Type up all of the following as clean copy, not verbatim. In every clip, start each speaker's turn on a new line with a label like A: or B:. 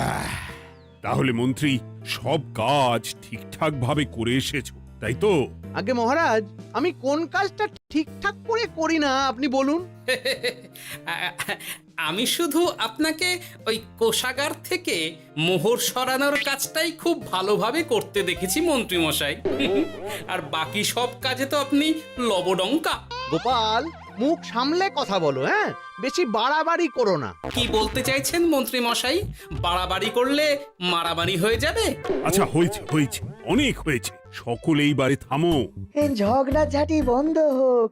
A: আহ, তাহলে মন্ত্রী সব কাজ ঠিকঠাক ভাবে করে এসেছো, তাই তো?
B: আগে মহারাজ, আমি কোন কাজটা ঠিকঠাক করে করি না আপনি বলুন।
C: আমি শুধু আপনাকে ওই কোষাগার থেকে মোহর সরানোর কাজটাই খুব ভালোভাবে করতে দেখেছি মন্ত্রী মশাই। আর বাকি সব কাজে তো আপনি লবডঙ্কা।
B: গোপাল, মুখ সামলে কথা বলো, হ্যাঁ? বেশি বাড়াবাড়ি করো না।
C: কি বলতে চাইছেন মন্ত্রী মশাই? বাড়াবাড়ি করলে মারামারি হয়ে যাবে?
A: আচ্ছা, হয়েছে হয়েছে, অনেক হয়েছে, সকলে এইবারে থামো।
D: ঝগড়াঝাটি বন্ধ হোক,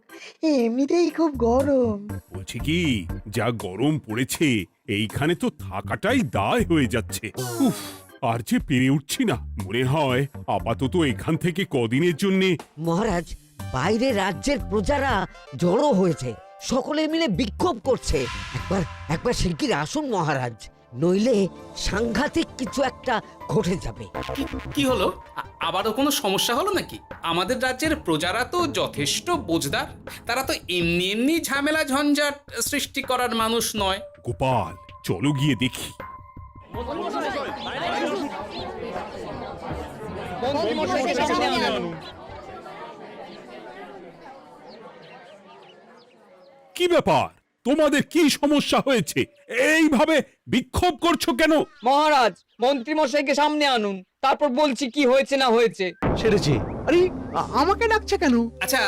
D: এমনিতেই খুব গরম।
A: বলছি কি, যা গরম পড়েছে এইখানে তো থাকাটাই দায় হয়ে যাচ্ছে। উফ, আর যে পেরে উঠছি না। মনে হয় আপাতত এখান থেকে কদিনের জন্যে।
D: মহারাজ, বাইরে রাজ্যের প্রজারা জড়ো হয়েছে, সকলে মিলে বিক্ষোভ করছে। একবার একবার শিগগির আসুন মহারাজ, নইলে সাংঘাতিক কিছু একটা ঘটে যাবে।
C: কি হলো? আবারও কোনো সমস্যা হলো নাকি? আমাদের রাজ্যের প্রজারা তো যথেষ্ট বোঝদার, তারা তো এমনি এমনি ঝামেলা ঝঞ্ঝাট সৃষ্টি করার মানুষ নয়।
A: গোপাল, চলো গিয়ে দেখি। কি ব্যাপার, তোমাদের কি সমস্যা হয়েছে? এইভাবে বিক্ষোভ করছো কেন?
E: মহারাজ, মন্ত্রী মশাইকে সামনে আনুন, তারপর বলছি কি হয়েছে না হয়েছে।
B: সেরেছে। আরে, আমাকে ডাকছে কেন?
C: আচ্ছা,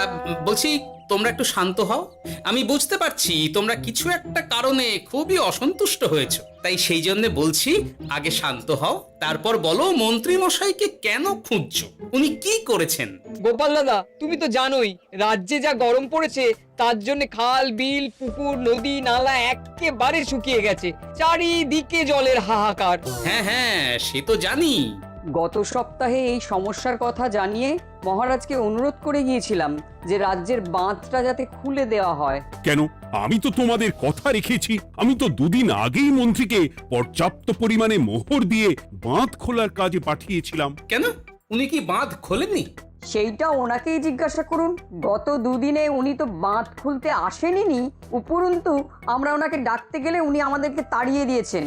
C: বলছি তোমরা একটু শান্ত হও। আমি বুঝতে পারছি তোমরা কিছু একটা কারণে খুবই অসন্তুষ্ট হয়েছো, তাই সেই জন্য বলছি আগে শান্ত হও, তারপর বলো মন্ত্রী মশাইকে কেন খুঁজছো, উনি কি করেছেন?
E: গোপাল দাদা, তুমি তো জানোই রাজ্যে যা গরম পড়েছে, তার জন্য খাল বিল পুকুর নদী নালা একেবারে শুকিয়ে গেছে, চারিদিকে জলের হাহাকার।
C: হ্যাঁ হ্যাঁ, সে তো জানি।
F: গত সপ্তাহে এই সমস্যার কথা জানিয়ে মহারাজকে অনুরোধ করে গিয়েছিলাম যে রাজ্যের বাঁধটা যাতে খুলে দেওয়া হয়।
A: কেন? আমি তো তোমাদের কথা রেখেছি। আমি তো দুদিন আগেই মন্ত্রীকে পর্যাপ্ত পরিমাণে মোহর দিয়ে বাঁধ খোলার কাজে পাঠিয়েছিলাম।
C: কেন, উনি কি বাঁধ খোলেননি?
F: সেইটা ওনাকেই জিজ্ঞাসা করুন। গত দুদিনে উনি তো বাঁধ খুলতে আসেনি, উপরন্তু আমরা ওনাকে ডাকতে গেলে উনি আমাদেরকে তাড়িয়ে দিয়েছেন।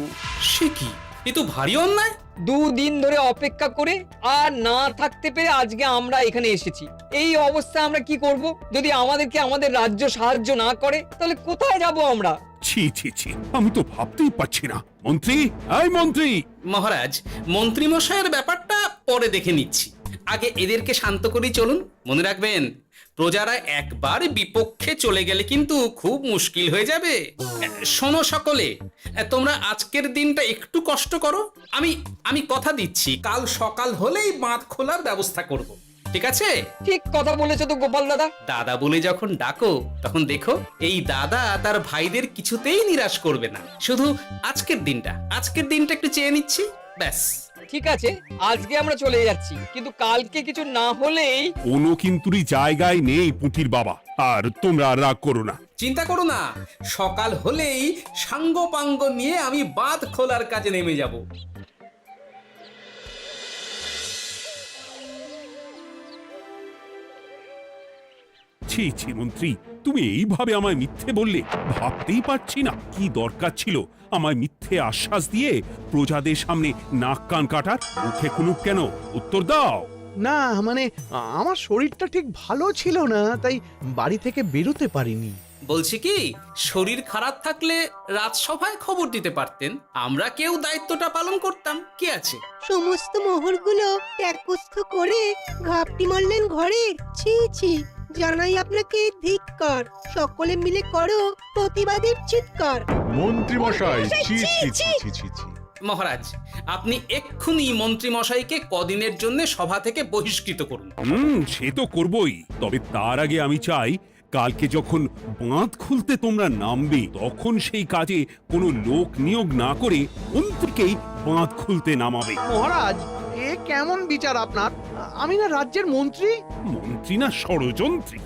C: সে কি, এ তো ভারী অন্যায়।
E: দুদিন ধরে অপেক্ষা করে আর না থাকতে পেরে আজকে আমরা এখানে এসেছি। এই অবস্থায় আমরা কি করব? যদি আমাদেরকে আমাদের রাজ্য সাহায্য না করে তাহলে কোথায় যাব আমরা?
A: ছি ছি ছি, আমি তো ভাবতেই পারছি না। মন্ত্রী, এই মন্ত্রী!
C: মহারাজ, মন্ত্রী মশাইয়ের ব্যাপারটা পরে দেখে নিচ্ছি, আগে এদেরকে শান্ত করেই চলুন। মনে রাখবেন, প্রজারা একবার বিপক্ষে চলে গেলে কিন্তু খুব মুশকিল হয়ে যাবে। শোনো সকলে, তোমরা আজকের দিনটা একটু কষ্ট করো। আমি কথা দিচ্ছি কাল সকাল হলেই বাঁধ খোলার ব্যবস্থা করব, ঠিক আছে?
E: ঠিক কথা বলেছো তো গোপাল দাদা।
C: দাদা বলে যখন ডাকো, তখন দেখো এই দাদা তার ভাইদের কিছুতেই নিরাশ করবে না। শুধু আজকের দিনটা একটু চেয়ে নিচ্ছি, ব্যাস।
E: ঠিক আছে, আজকে আমরা চলে যাচ্ছি, কিন্তু কালকে কিছু না হলেই।
A: কোনো কিন্তুরই জায়গায় নেই পুঁটির বাবা। আর তোমরা রাগ করো না।
C: চিন্তা করো না, সকাল হলেই সাঙ্গ পাঙ্গ নিয়ে আমি বাঁধ খোলার কাজে নেমে যাব।
A: ছি ছি মন্ত্রী, তুমি এইভাবে আমায় মিথ্যে বললে। ভাবতেই পারছি না কি দরকার ছিল আমায় মিথ্যে আশ্বাস দিয়ে প্রজাদের সামনে নাক কান কাটার। মুখে কুলুপ কেন? উত্তর দাও।
B: না মানে, আমার শরীরটা ঠিক ভালো ছিল না, তাই বাড়ি থেকে বেরোতে পারিনি।
C: বলছি কি, শরীর খারাপ থাকলে রাজসভায় খবর দিতে পারতেন, আমরা কেউ দায়িত্বটা পালন করতাম, কি আছে?
G: সমস্ত মোহরগুলো একস্থ করে ঘাপটি মারলেন ঘরে। ছি ছি, জানাই আপনাকে ধিক্কার। সকলে মিলে করো প্রতিবাদের চিৎকার।
H: মন্ত্রী মশাই, ছি ছি ছি ছি ছি ছি।
C: মহারাজ, আপনি এক্ষুনি মন্ত্রী মশাইকে কদিনের জন্য সভা থেকে বহিষ্কৃত করুন।
A: সে তো করবই, তবে তার আগে আমি চাই কালকে যখন বাঁধ খুলতে তোমরা নামবে, তখন সেই কাজে কোনো লোক নিয়োগ না করে মন্ত্রীকেই বাঁধ খুলতে নামাবে।
B: মহারাজ, এ কেমন বিচার আপনার? আমি না রাজ্যের মন্ত্রী।
A: মন্ত্রী না ষড়যন্ত্রী।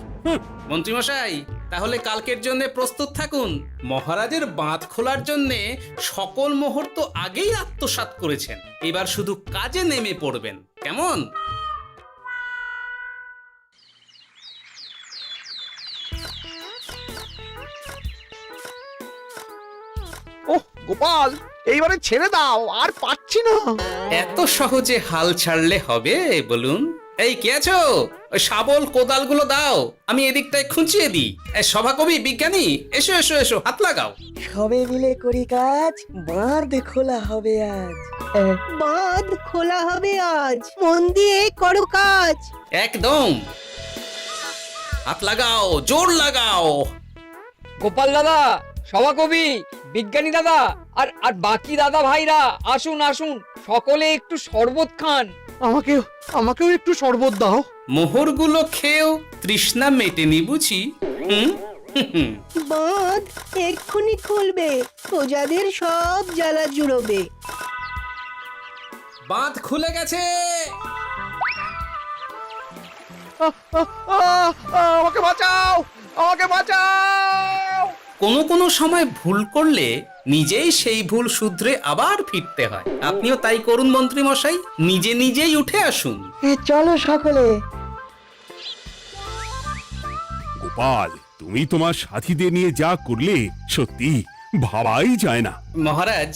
C: মন্ত্রী মশাই, তাহলে কালকের জন্য প্রস্তুত থাকুন। মহারাজের বাঁধ খোলার জন্য সকল মোহর তো আগেই আত্মসাৎ করেছেন, এবার শুধু কাজে নেমে পড়বেন, কেমন?
B: ওহ গোপাল, এইবারে ছেড়ে দাও, আর পাচ্ছি না।
C: এত সহজে হাল ছাড়লে হবে বলুন? এই কে আছো? ওই শাবল কোদালগুলো দাও, আমি এদিকটায় খুঁচিয়ে দিই। সভাকবি, বিজ্ঞানী, এসো এসো এসো, হাত লাগাও।
I: সবে মিলে করি কাজ, বাঁধ খোলা হবে আজ।
G: বাঁধ খোলা হবে আজ, মন দিয়ে করো কাজ।
C: একদম, হাত লাগাও, জোর লাগাও।
E: গোপাল দাদা, সভাকবি, বিজ্ঞানী দাদা আর আর বাকি দাদা ভাইরা আসুন আসুন, সকলে একটু শরবত খান।
B: আমাকেও একটু শরবত দাও।
C: মোহরগুলো খেয়েও তৃষ্ণা মেটেনি বুঝি? হুম হুম।
G: বাঁধ এক্ষুনি খুলবে, প্রজাদের সব জ্বালা জুড়োবে।
C: বাঁধ খুলে গেছে।
B: আমাকে বাঁচাও, আমাকে বাঁচাও।
C: কোনো সময় ভুল করলে নিজেই সেই ভুল শুধরে আবার ফিরতে হয়। আপনিও তাই করুন মন্ত্রী মশাই, নিজে নিজেই উঠে আসুন।
I: চলো সকলে।
A: গোপাল, তুমি তোমার সাথীদের নিয়ে যা করলে সত্যি ভাবাই যায় না।
C: মহারাজ,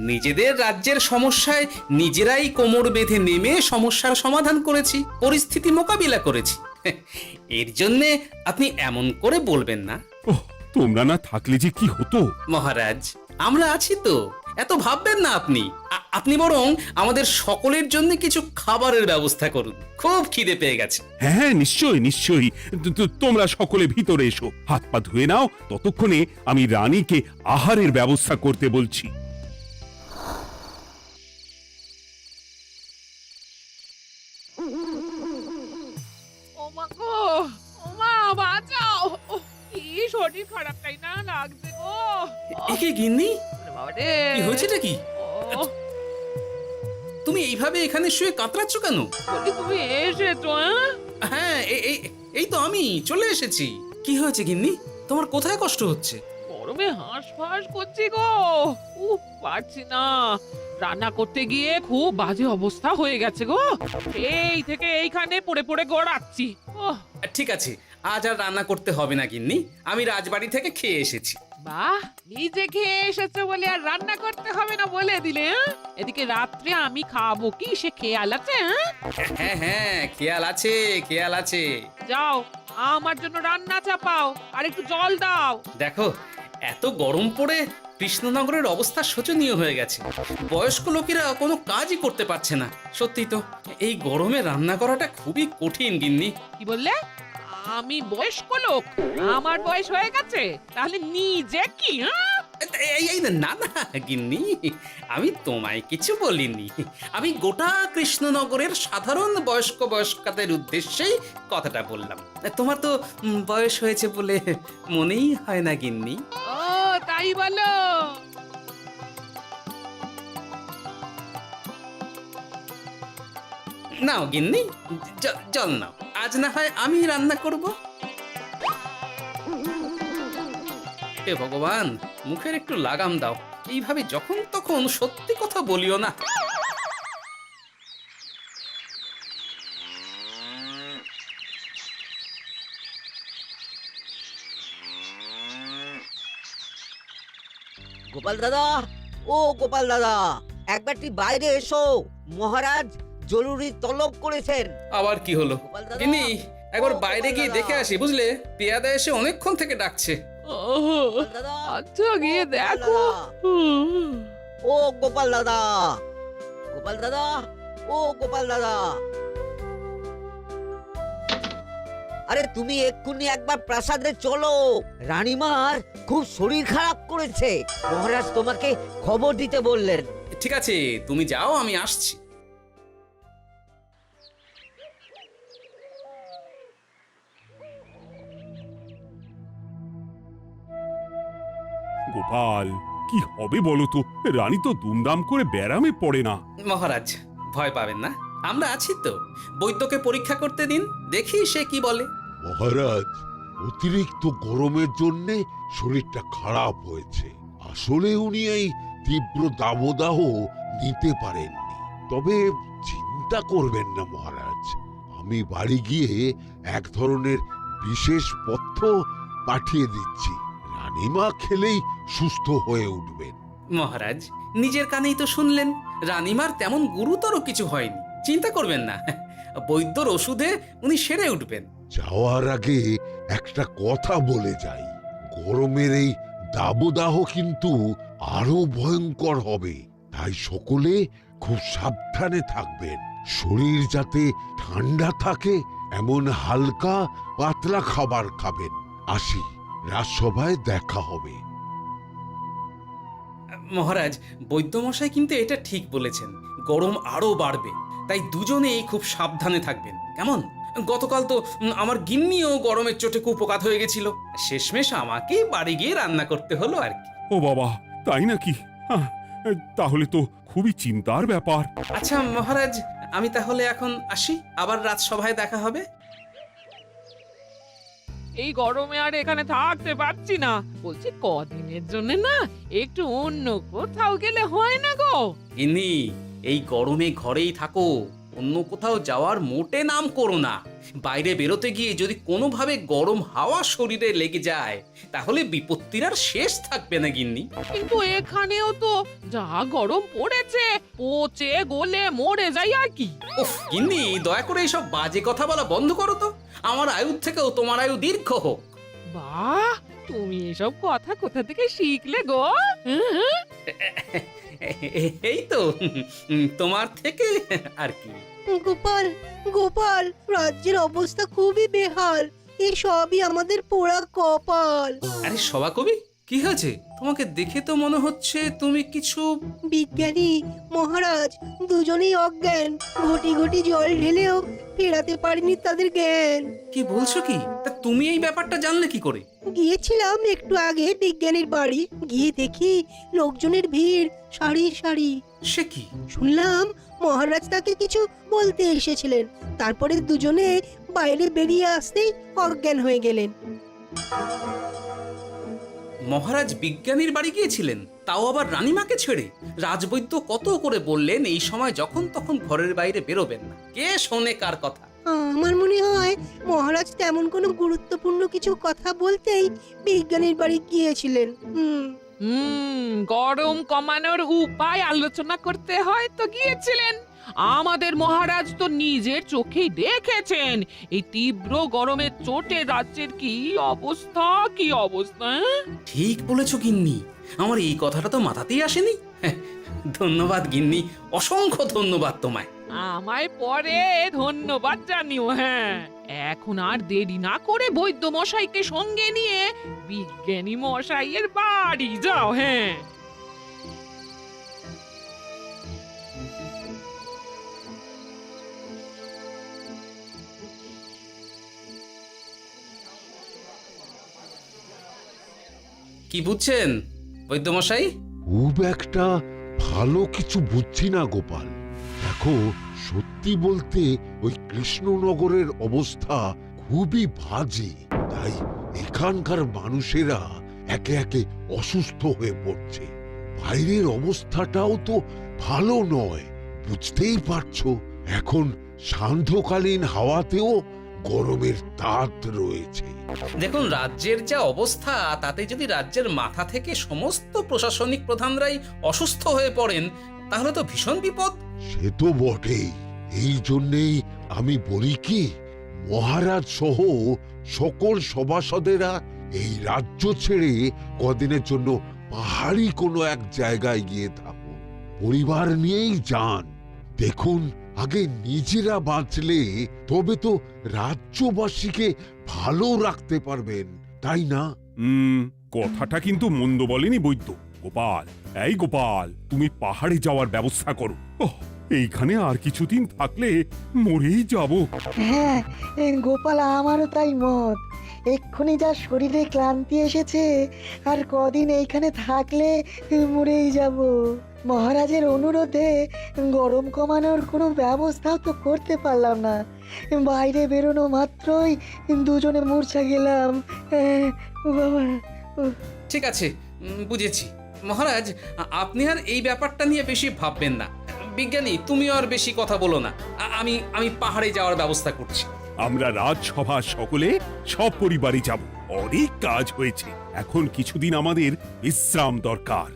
C: নিজেদের রাজ্যের সমস্যায় নিজেরাই কোমর বেঁধে নেমে সমস্যার সমাধান করেছি, পরিস্থিতি মোকাবিলা করেছি। এর জন্যে আপনি এমন করে বলবেন না।
A: ওহ, তোমরা না থাকলে যে কি হতো।
C: মহারাজ, আমরা আছি তো, এত ভাববেন না আপনি। আপনি বরং আমাদের সকলের জন্য কিছু খাবারের ব্যবস্থা করুন, খুব খিদে পেয়ে গেছে।
A: হ্যাঁ, নিশ্চয়ই নিশ্চয়ই। তোমরা সকলে ভিতরে এসো, হাত পা ধুয়ে নাও। ততক্ষণে আমি রানীকে আহারের ব্যবস্থা করতে বলছি।
J: ওমা গো, ওমা বাঁচাও, কি শরীর খারাপটাই না লাগছে গো।
C: একে গিন্নি,
J: বাবারে,
C: কি হয়েছেটা কি?
J: ও,
C: তুমি এইভাবে এখানে শুয়ে কাতরাচ্ছ কেন?
J: বলি তুমি এসেছো?
C: হ্যাঁ, এই তো আমি চলে এসেছি। কি হয়েছে গিন্নি? তোমার কোথায় কষ্ট হচ্ছে?
J: গরমে হাঁসফাঁস করছি গো, পারছি না। রান্না করতে গিয়ে খুব বাজে অবস্থা হয়ে গেছে গো, এই থেকে এইখানে পড়ে পড়ে গড়াচ্ছি। ওহ,
C: ঠিক আছে, আজ আর রান্না করতে হবে না গিন্নি, আমি রাজবাড়ি থেকে খেয়ে এসেছি।
J: বাহ, নিজে খেয়ে এসেছো বলে আর রান্না করতে হবে না বলে দিলে? এদিকে রাত্রে আমি খাবো কি সে খেয়াল আছে?
C: হ্যাঁ হ্যাঁ, খেয়াল আছে, খেয়াল আছে।
J: যাও, আমার জন্য রান্না চাপাও আর একটু জল দাও।
C: দেখো, এত গরম পড়ে কৃষ্ণনগরের অবস্থা শোচনীয় হয়ে গেছে। বয়স্ক লোকেরা কোনো কাজই করতে পারছে না। সত্যি তো, এই গরমে রান্না করাটা খুবই কঠিন গিন্নি।
J: কি বললে? আমি বয়স্ক লোক? আমার বয়স হয়ে গেছে, তাহলে নিজে কি?
C: এই না না গিন্নি, আমি তোমায় কিছু বলিনি। আমি গোটা কৃষ্ণনগরের সাধারণ বয়স্কাদের উদ্দেশ্যেই কথাটা বললাম। তোমার তো বয়স হয়েছে বলে মনেই হয় না গিন্নি।
J: ও তাই বলো?
C: নাও গিন্নি, জল নাও। আজ না হয় আমি রান্না করব। হে ভগবান, মুখের একটু লাগাম দাও। এইভাবে যখন তখন সত্যি কথা বলিও না।
D: গোপাল দাদা, ও গোপাল দাদা, একবারটি বাইরে এসো, মহারাজ জরুরি তলব করেছেন।
C: আবার কি হলো?
D: গোপাল দাদা,
C: গিন্নি, একবার
D: ও
C: বাইরে
D: গোপাল
C: গিয়ে
D: দাদা।
C: দেখে আসি, বুঝলে? পেয়াদা এসে অনেকক্ষণ থেকে ডাকছে।
D: গোপাল দাদা,
J: আচ্ছা, গিয়ে
D: গোপাল
J: দেখো।
D: দাদা, ও গোপাল দাদা, গোপাল দাদা, ও গোপাল দাদা, আরে তুমি এক্ষুনি একবার প্রাসাদে চলো, রানীমার খুব শরীর খারাপ করেছে, মহারাজ তোমাকে খবর দিতে বললেন।
C: ঠিক আছে, তুমি যাও, আমি আসছি।
A: গোপাল, কি হবে বলো তো? রানী তো দুমদাম করে ব্যারামে পড়ে না।
C: মহারাজ, ভয় পাবেন না, আমরা আছি তো। বৈদ্যকে পরীক্ষা করতে দিন, দেখি সে কি বলে।
H: মহারাজ, অতিরিক্ত গরমের জন্য শরীরটা খারাপ হয়েছে। আসলে উনি এই তীব্র দাবদাহ নিতে পারেননি। তবে চিন্তা করবেন না মহারাজ, আমি বাড়ি গিয়ে এক ধরনের বিশেষ পথ্য পাঠিয়ে দিচ্ছি। রানীমা খেলেই সুস্থ হয়ে উঠবেন।
C: মহারাজ নিজের কানেই তো শুনলেন, রানীমার তেমন গুরুতর কিছু হয়নি, চিন্তা করবেন না। বৈদ্যর ওষুধে উনি সেরে উঠবেন।
H: যাওয়ার আগে একটা কথা বলে যাই, গরমের এই দাবদাহ কিন্তু আরো ভয়ঙ্কর হবে, তাই সকলে খুব সাবধানে থাকবেন। শরীর যাতে ঠান্ডা থাকে এমন হালকা পাতলা খাবার খাবেন। আসি, রাজসভায় দেখা হবে।
C: মহারাজ, বৈদ্যমশাই কিন্তু এটা ঠিক বলেছেন, গরম আরো বাড়বে, তাই দুজনেই খুব সাবধানে থাকবেন, কেমন? গতকাল তো আমার গিন্নিও গরমের চোটে কুপকাত হয়ে গেছিল, শেষমেশ আমাকেই বাড়ি গিয়ে রান্না করতে হলো আর কি।
A: ও বাবা, তাই নাকি? তাহলে তো খুবই চিন্তার ব্যাপার।
C: আচ্ছা মহারাজ, আমি তাহলে এখন আসি, আবার রাজসভায় দেখা হবে।
J: এই গরমে আর এখানে থাকতে পারছি না, বলছি কদিনের জন্য না একটু অন্য কোথাও গেলে হয় না গো?
C: গিন্নি, এই গরমে ঘরেই থাকো, অন্য কোথাও যাওয়ার মোটে নাম করো না। বাইরে বেরোতে গিয়ে যদি কোনোভাবে গরম হাওয়া শরীরে লেগে যায় তাহলে বিপত্তির আর শেষ থাকবে না গিন্নি।
J: কিন্তু এখানেও তো যা গরম পড়েছে, পচে গলে মরে যাই আর কি।
C: উফ গিন্নি, দয়া করে এইসব বাজে কথা বলা বন্ধ করো তো, আমার আয়ুর থেকেও তোমার আয়ু দীর্ঘ হোক।
J: বাহ, তুমি এসব কথা কোথা থেকে শিখলে গো? হুম?
C: এই তো তোমার থেকে আর কি।
G: গোপাল, গোপাল, রাজ্যের অবস্থা খুবই বেহাল। এই সবই আমাদের পোড়া কপাল।
C: আরে সভাকবি, কি হয়েছে? তোমাকে দেখে তো মনে হচ্ছে তুমি কিছু...
G: বিজ্ঞানী মহারাজ দুজনেই অজ্ঞান, ঘটি ঘটি জল ঢেলেও ফেরাতে পারেনি তাদের জ্ঞান।
C: কি বলছো কি? তা তুমি এই ব্যাপারটা জানলে কি করে?
G: গিয়েছিলাম একটু আগে বিজ্ঞানীর বাড়ি, গিয়ে দেখি লোকজনের ভিড় সারি সারি।
C: সে কি?
G: শুনলাম মহারাজ তাকে কিছু বলতে এসেছিলেন, তারপরে দুজনে বাইরে বেরিয়ে আসতেই অজ্ঞান হয়ে গেলেন।
C: মহারাজ বিজ্ঞানীর বাড়ি গিয়েছিলেন, তাও আবার রানীমাকে ছেড়ে? রাজবৈদ্য কত করে বললেন এই সময় যখন তখন ঘরের বাইরে বেরোবেন না, কে শোনে কার কথা?
G: আমার মনে হয় মহারাজ তেমন কোনো গুরুত্বপূর্ণ কিছু কথা বলতেই বিজ্ঞানীর বাড়ি গিয়েছিলেন।
J: গরম কমানোর উপায় আলোচনা করতে হয় তো গিয়েছিলেন। আমাদের মহারাজ তো নিজের চোখেই দেখেছেন এই তীব্র গরমের চোটে রাজ্যের কি অবস্থা, কি অবস্থা।
C: ঠিক বলেছো গিন্নি, আমার এই কথাটা তো মাথাতেই আসেনি। ধন্যবাদ গিন্নি, অসংখ্য ধন্যবাদ তোমায়।
J: আমায় পরে ধন্যবাদ জানিও। হ্যাঁ, এখন আর দেরি না করে বৈদ্য মশাইকে সঙ্গে নিয়ে বিজ্ঞানী মশাইয়ের বাড়ি যাও। হ্যাঁ,
C: কি বুঝছেন বৈদ্যমশাই?
H: খুব একটা ভালো কিছু বুঝছি না গোপাল। দেখো, সত্যি বলতে ওই কৃষ্ণনগরের অবস্থা খুবই বাজে, তাই এখানকার মানুষেরা একে একে অসুস্থ হয়ে পড়ছে। বাইরের অবস্থাটাও তো ভালো নয়, বুঝতেই পারছো। এখন সান্ধ্যকালীন হাওয়াতেও গরমের তাত রয়েছে।
C: দেখুন, রাজ্যের যা অবস্থা তাতে যদি রাজ্যের মাথা থেকে সমস্ত প্রশাসনিক প্রধানরাই অসুস্থ হয়ে পড়েন তাহলে তো ভীষণ বিপদ।
H: সে তো বটেই, এই জন্যেই আমি বলি কি, মহারাজ সহ সকল সভাসদেরা এই রাজ্য ছেড়ে কদিনের জন্য পাহাড়ি কোনো এক জায়গায় গিয়ে থাকুন, পরিবার নিয়েই যান। দেখুন, আগে নিজেরা বাঁচলে তবে তো রাজ্যবাসীকে ভালো রাখতে পারবেন, তাই না?
A: কথাটা কিন্তু মন্দ বলেনি বৈদ্য। গোপাল, এই গোপাল, তুমি পাহাড়ে যাওয়ার ব্যবস্থা করো। এইখানে আর কিছুদিন থাকলে মরেই যাব।
I: হ্যাঁ গোপাল, আমারও তাই মত। এক্ষুনি যা শরীরে ক্লান্তি এসেছে, আর কদিন এইখানে থাকলে মরেই যাব। মহারাজের অনুরোধে গরম কমানোর কোনো ব্যবস্থাও তো করতে পারলাম না, বাইরে বেরোনো মাত্রই দুজনে মূর্ছা গেলাম। বাবা,
C: ঠিক আছে, বুঝেছি। মহারাজ, আপনি আর এই ব্যাপারটা নিয়ে বেশি ভাববেন না। বিজ্ঞানী, তুমিও আর বেশি কথা বলো না। আমি পাহাড়ে যাওয়ার ব্যবস্থা করছি।
A: আমরা রাজসভা সকলে সব পরিবারে যাব। অনেক কাজ হয়েছে, এখন কিছুদিন আমাদের বিশ্রাম দরকার।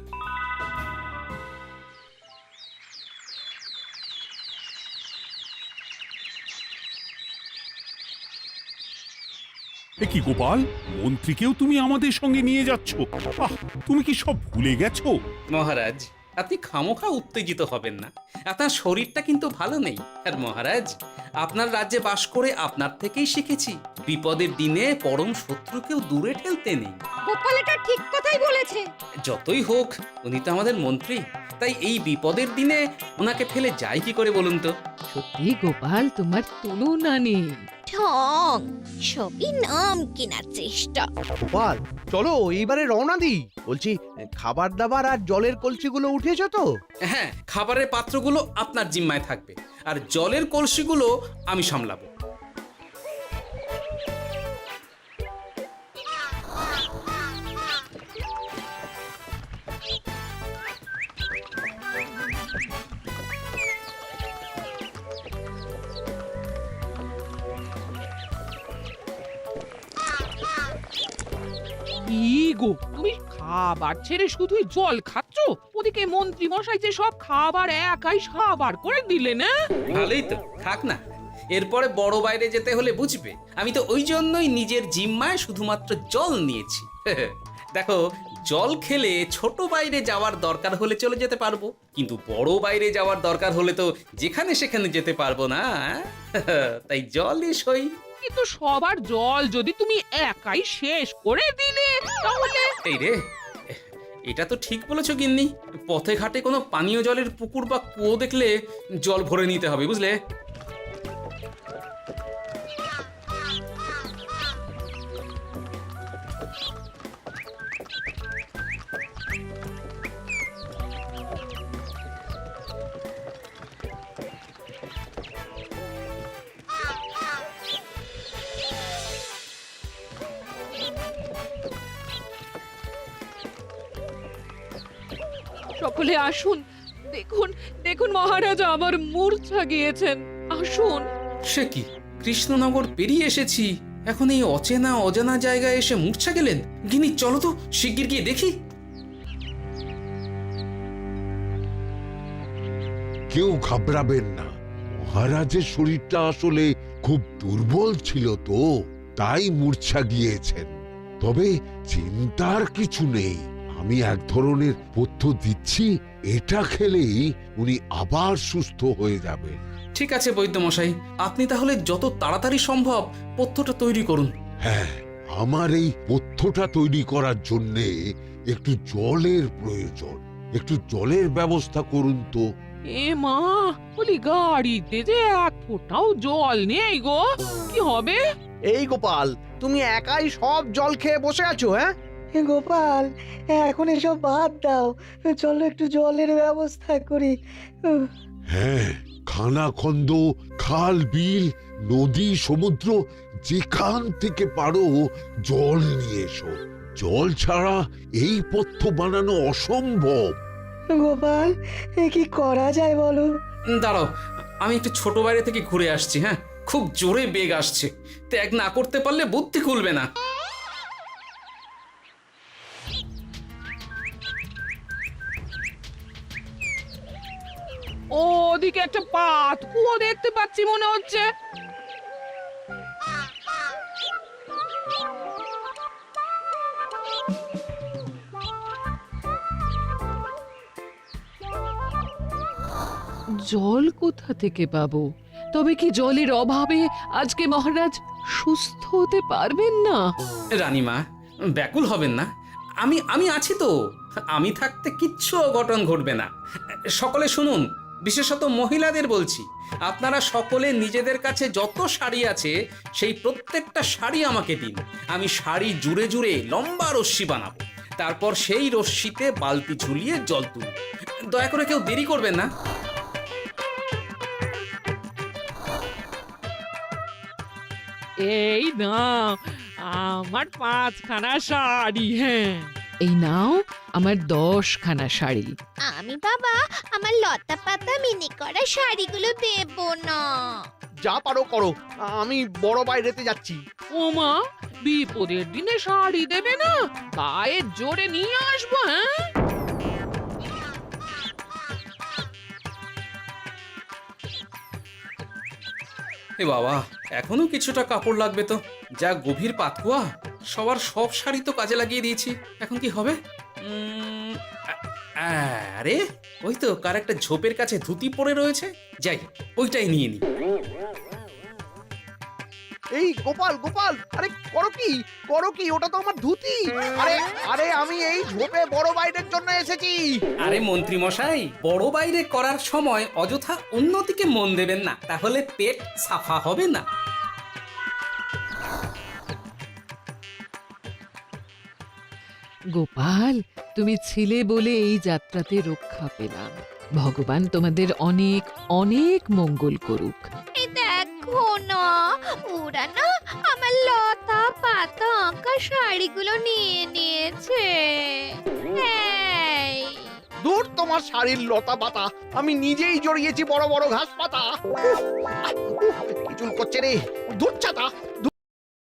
A: এ কি গোপাল, মন্ত্রীকেও তুমি আমাদের সঙ্গে নিয়ে যাচ্ছ? আহ, তুমি কি সব ভুলে গেছো?
C: মহারাজ, আপনি খামোখা উত্তেজিত হবেন না। আপনার শরীরটা কিন্তু ভালো নেই। আর মহারাজ, আপনার রাজ্যে বাস করে আপনার থেকেই শিখেছি বিপদের দিনে পরম শত্রুকেও দূরে ঠেলতে নেই।
F: গোপাল এটা ঠিক কথাই বলেছে।
C: যতই হোক, উনি তো আমাদের মন্ত্রী, তাই এই বিপদের দিনে ওনাকে ফেলে যায় কি করে বলুন তো?
J: সত্যি গোপাল, তোমার তুলনা নেই।
K: ঠং, সবই নাম কেনার চেষ্টা।
B: গোপাল, চলো এইবারে রওনা দিই। বলছি, খাবার দাবার আর জলের কলসিগুলো উঠেছো তো?
C: হ্যাঁ, খাবারের পাত্রগুলো আপনার জিম্মায় থাকবে, আর জলের কলসিগুলো আমি সামলাবো।
J: কি গো, তুমি খাবার ছেড়ে শুধুই জল খাচ্ছ? ওদিকে মন্ত্রী মশাই যে সব খাবার একাই সাবার করে দিলে না?
C: ভালোই তো, থাক না। এরপরে বড় বাইরে যেতে হলে বুঝবে, আমি তো ওই জন্যই নিজের জিম্মায় শুধুমাত্র জল নিয়েছি। দেখো, জল খেলে ছোট বাইরে যাওয়ার দরকার হলে চলে যেতে পারবো, কিন্তু বড় বাইরে যাওয়ার দরকার হলে তো যেখানে সেখানে যেতে পারবো না। তাই জলই সই।
J: কিন্তু সবার জল যদি তুমি একাই শেষ করে দিলে তাহলে?
C: এই রে, এটা তো ঠিক বলেছো গিন্নি। পথে ঘাটে কোনো পানীয় জলের পুকুর বা কুয়ো দেখলে জল ভরে নিতে হবে, বুঝলে?
J: সকলে আসুন, দেখুন দেখুন, মহারাজ আবার মূর্ছা গিয়েছেন। আসুন।
C: সে কি, কৃষ্ণনগর পেরিয়ে এসেছি, এখন এই অচেনা অজানা জায়গায় এসে মূর্ছা গেলেন? গিন্নি, চলো তো শিগগির গিয়ে দেখি।
H: কেউ ঘাবড়াবেন না, মহারাজের শরীরটা আসলে খুব দুর্বল ছিল তো, তাই মূর্ছা গিয়েছেন। তবে চিন্তার কিছু নেই, আমি এক ধরনের পথ্য দিচ্ছি, এটা খেলেই উনি আবার সুস্থ হয়ে যাবেন।
C: ঠিক আছে বৈদ্য মশাই, আপনি তাহলে যত তাড়াতাড়ি সম্ভব পথ্যটা তৈরি করুন।
H: হ্যাঁ, আমার এই পথ্যটা তৈরি করার জন্যে একটু জলের প্রয়োজন। একটু জলের ব্যবস্থা করুন তো।
J: এ মা, বলি গাড়িতে যে এক ফোঁটাও জল নেই গো, কি হবে?
B: এই গোপাল, তুমি একাই সব জল খেয়ে বসে আছো? হ্যাঁ
I: গোপাল, এখন এসব বাদ দাও, চলো একটু জলের ব্যবস্থা করি।
H: হ্যাঁ, খানাখন্দ, খাল, বিল, নদী, সমুদ্র, যেখান থেকে পারো জল নিয়ে এসো। জল ছাড়া এই পথ্য বানানো অসম্ভব।
I: গোপাল, কি করা যায় বলো?
C: দাঁড়াও, আমি একটু ছোট বাইরে থেকে ঘুরে আসছি। হ্যাঁ, খুব জোরে বেগ আসছে, ত্যাগ না করতে পারলে বুদ্ধি খুলবে না।
J: ওদিকে একটা পাত কুয়ো দেখতে পাচ্ছি মনে হচ্ছে। জল কোথা থেকে পাবো? তবে কি জলের অভাবে আজকে মহারাজ সুস্থ হতে পারবেন না?
C: রানীমা, ব্যাকুল হবেন না, আমি আছি তো। আমি থাকতে কিচ্ছু অঘটন ঘটবে না। সকলে শুনুন, বিশেষত মহিলাদের বলছি, আপনারা সকলে নিজেদের কাছে যত শাড়ি আছে সেই প্রত্যেকটা শাড়ি আমাকে দিন। আমি শাড়ি জুড়ে জুড়ে লম্বা রশ্মি বানাবো, তারপর সেই রশ্মিতে বালতি ঝুলিয়ে জল তুলব। দয়া করে কেউ দেরি করবেন না।
J: এই নাও আমার 5খানা শাড়ি। হ্যাঁ, এই নাও আমার 10খানা শাড়ি।
K: আমি বাবা আমার লতা পাতা মিনি করা শাড়িগুলো দেব না।
B: যা পারো করো, আমি বড় বাইরেতে যাচ্ছি।
J: ওমা, বিপদের দিনে শাড়ি দেবে না? গায়ে জোরে নিয়ে আসবো। হ্যাঁ,
C: এ বাবা, এখনো কিছুটা কাপড় লাগবে তো। যা গভীর পাতকুয়া, সবার সব শাড়ি তো কাজে লাগিয়ে দিয়েছি, এখন কি হবে? আরে ওই তো কার একটা ঝোপের কাছে ধুতি পড়ে রয়েছে, যাই ওইটাই নিয়ে নি।
B: এই গোপাল গোপাল, আরে করো কি ওটা তো আমার ধুতি। আরে আরে আমি এই ঝোপে বড় বাইরের জন্য এসেছি।
C: আরে মন্ত্রী মশাই, বড় বাইরে করার সময় অযথা অন্যদিকে মন দেবেন না, তাহলে পেট সাফা হবে না।
J: গোপাল, তুমি ছিলে বলে এই যাত্রাতে রক্ষা পেলাম। ভগবান তোমাদের অনেক অনেক মঙ্গল করুক।
K: এই দেখো না, ওরা না আমার লতা পাতা আঁকা শাড়িগুলো নিয়ে নিয়েছে। এই,
B: দূর তোমার শাড়ির লতা পাতা, আমি নিজেই জড়িয়েছি বড় বড় ঘাস পাতা। কি চুল করছে রে, দূর ছাতা।